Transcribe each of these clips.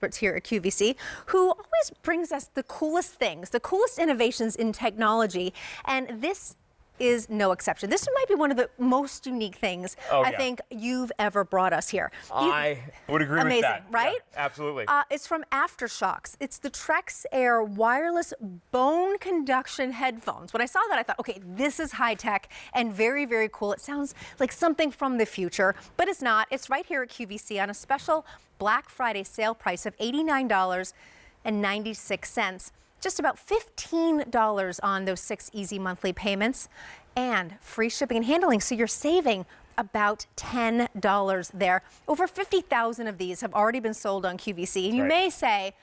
Here at QVC, who always brings us the coolest things, the coolest innovations in technology, and this is no exception. This might be one of the most unique things I think you've ever brought us here. I would agree with that. Amazing, right? Yeah, absolutely. It's from Aftershokz. It's the Trekz Air wireless bone conduction headphones. When I saw that, I thought, okay, this is high tech and very, very cool. It sounds like something from the future, but it's not. It's right here at QVC on a special Black Friday sale price of $89.96. Just about $15 on those 6 easy monthly payments and free shipping and handling. So you're saving about $10 there. Over 50,000 of these have already been sold on QVC. And you may say,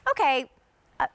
okay,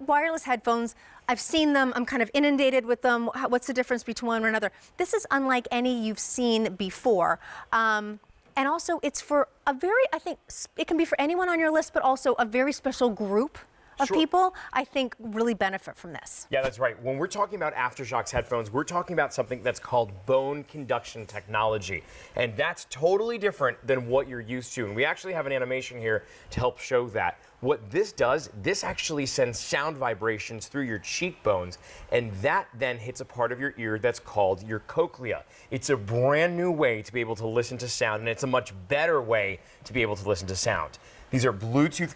wireless headphones, I've seen them, I'm kind of inundated with them. What's the difference between one or another? This is unlike any you've seen before. And also it's for a very, I think it can be for anyone on your list, but also a very special group of people, I think, really benefit from this. Yeah, that's right. When we're talking about Aftershokz headphones, we're talking about something that's called bone conduction technology. And that's totally different than what you're used to. And we actually have an animation here to help show that. What this does, this actually sends sound vibrations through your cheekbones, and that then hits a part of your ear that's called your cochlea. It's a brand new way to be able to listen to sound, and it's a much better way to be able to listen to sound. These are Bluetooth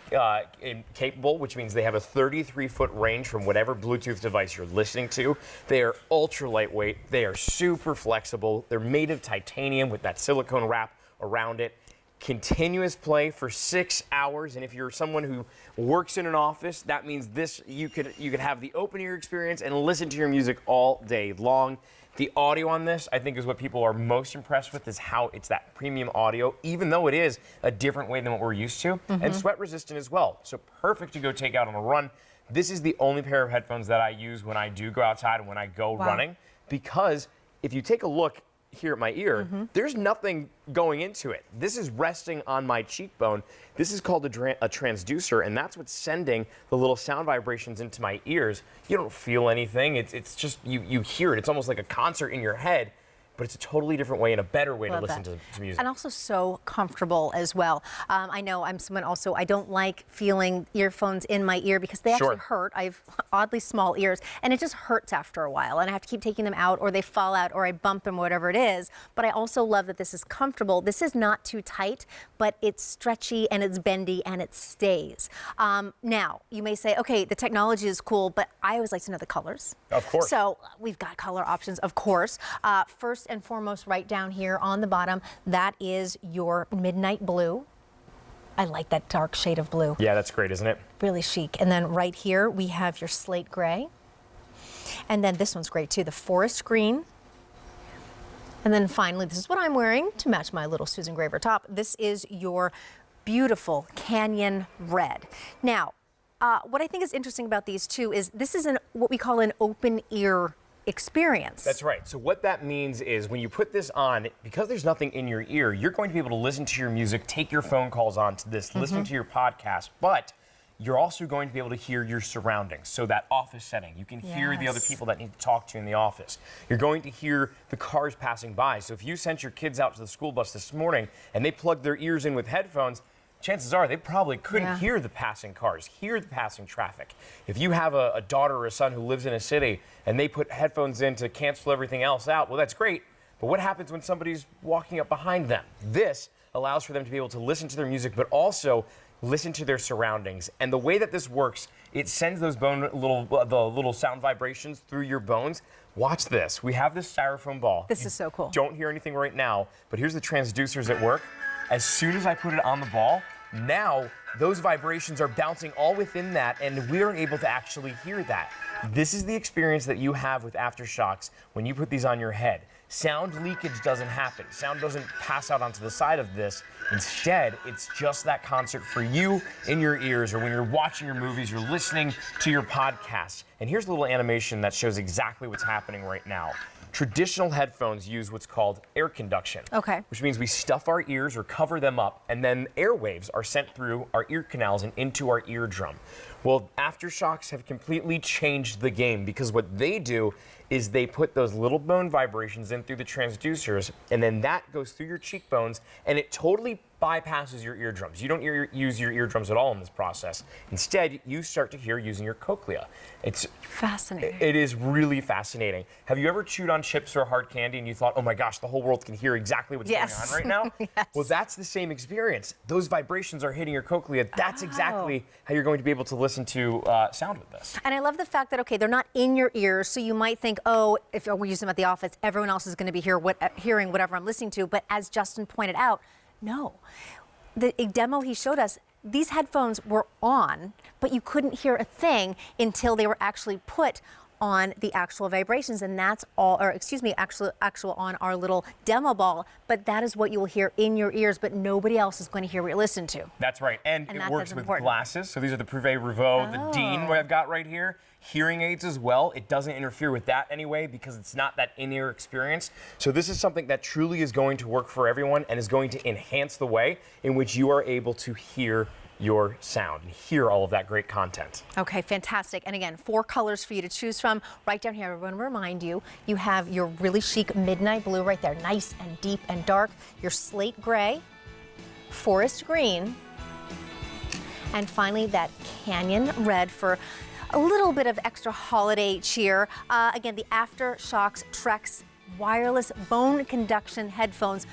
capable, which means they have a 33-foot range from whatever Bluetooth device you're listening to. They are ultra lightweight. They are super flexible. They're made of titanium with that silicone wrap around it. Continuous play for 6 hours, and if you're someone who works in an office, that means this you could have the open ear experience and listen to your music all day long. The audio on this, I think, is what people are most impressed with, is how it's that premium audio, even though it is a different way than what we're used to, and sweat resistant as well. So perfect to go take out on a run. This is the only pair of headphones that I use when I do go outside and when I go running, because if you take a look here at my ear, there's nothing going into it. This is resting on my cheekbone. This is called a transducer, and that's what's sending the little sound vibrations into my ears. You don't feel anything. It's just, you hear it. It's almost like a concert in your head, but it's a totally different way and a better way to listen to music. And also so comfortable as well. I know I'm someone also, I don't like feeling earphones in my ear because they actually hurt. I have oddly small ears, and it just hurts after a while. And I have to keep taking them out, or they fall out, or I bump them, whatever it is. But I also love that this is comfortable. This is not too tight, but it's stretchy and it's bendy and it stays. Now, you may say, okay, the technology is cool, but I always like to know the colors. Of course. So we've got color options, of course. First and foremost, right down here on the bottom, that is your midnight blue. I like that dark shade of blue. Yeah, that's great, isn't it? Really chic. And then right here we have your slate gray. And then this one's great too, the forest green. And then finally, this is what I'm wearing to match my little Susan Graver top. This is your beautiful canyon red. Now, what I think is interesting about these two is this is what we call an open ear experience. That's right. So what that means is when you put this on, because there's nothing in your ear, you're going to be able to listen to your music, take your phone calls onto this, listen to your podcast, but you're also going to be able to hear your surroundings. So that office setting, you can hear the other people that need to talk to you in the office. You're going to hear the cars passing by. So if you sent your kids out to the school bus this morning and they plugged their ears in with headphones, chances are they probably couldn't hear the passing cars, hear the passing traffic. If you have a daughter or a son who lives in a city and they put headphones in to cancel everything else out, well, that's great. But what happens when somebody's walking up behind them? This allows for them to be able to listen to their music, but also listen to their surroundings. And the way that this works, it sends those the little sound vibrations through your bones. Watch this. We have this styrofoam ball. This is so cool. Don't hear anything right now, but here's the transducers at work. As soon as I put it on the ball, now those vibrations are bouncing all within that, and we're able to actually hear that. This is the experience that you have with Aftershokz when you put these on your head. Sound leakage doesn't happen. Sound doesn't pass out onto the side of this. Instead, it's just that concert for you in your ears, or when you're watching your movies, you're listening to your podcasts. And here's a little animation that shows exactly what's happening right now. Traditional headphones use what's called air conduction, which means we stuff our ears or cover them up, and then airwaves are sent through our ear canals and into our eardrum. Well, Aftershokz have completely changed the game, because what they do is they put those little bone vibrations in through the transducers, and then that goes through your cheekbones, and it totally bypasses your eardrums. You don't use your eardrums at all in this process. Instead, you start to hear using your cochlea. It's fascinating. It is really fascinating. Have you ever chewed on chips or hard candy and you thought, oh my gosh, the whole world can hear exactly what's going on right now? Yes. Well, that's the same experience. Those vibrations are hitting your cochlea. That's exactly how you're going to be able to listen to sound with this. And I love the fact that, okay, they're not in your ears, so you might think, oh, if we use them at the office, everyone else is going to be hearing whatever I'm listening to. But as Justin pointed out, no. The demo he showed us, these headphones were on, but you couldn't hear a thing until they were actually put on the actual vibrations, and that's all, or excuse me, actual on our little demo ball. But that is what you will hear in your ears, but nobody else is going to hear what you listen to. That's right, and it works with important. glasses. So these are the Privé Revaux, the Dean, what I've got right here. Hearing aids as well. It doesn't interfere with that anyway because it's not that in-ear experience. So this is something that truly is going to work for everyone and is going to enhance the way in which you are able to hear your sound and hear all of that great content. Okay, fantastic. And again, 4 colors for you to choose from. Right down here, I want to remind you, you have your really chic midnight blue right there, nice and deep and dark, your slate gray, forest green, and finally that canyon red for a little bit of extra holiday cheer. Again, the Aftershokz Trekz wireless bone conduction headphones.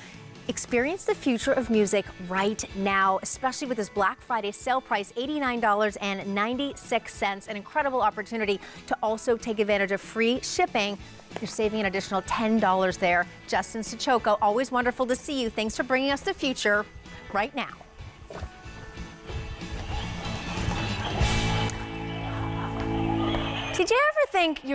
Experience the future of music right now, especially with this Black Friday sale price, $89.96. An incredible opportunity to also take advantage of free shipping. You're saving an additional $10 there. Justin Sochoko, always wonderful to see you. Thanks for bringing us the future right now. Did you ever think you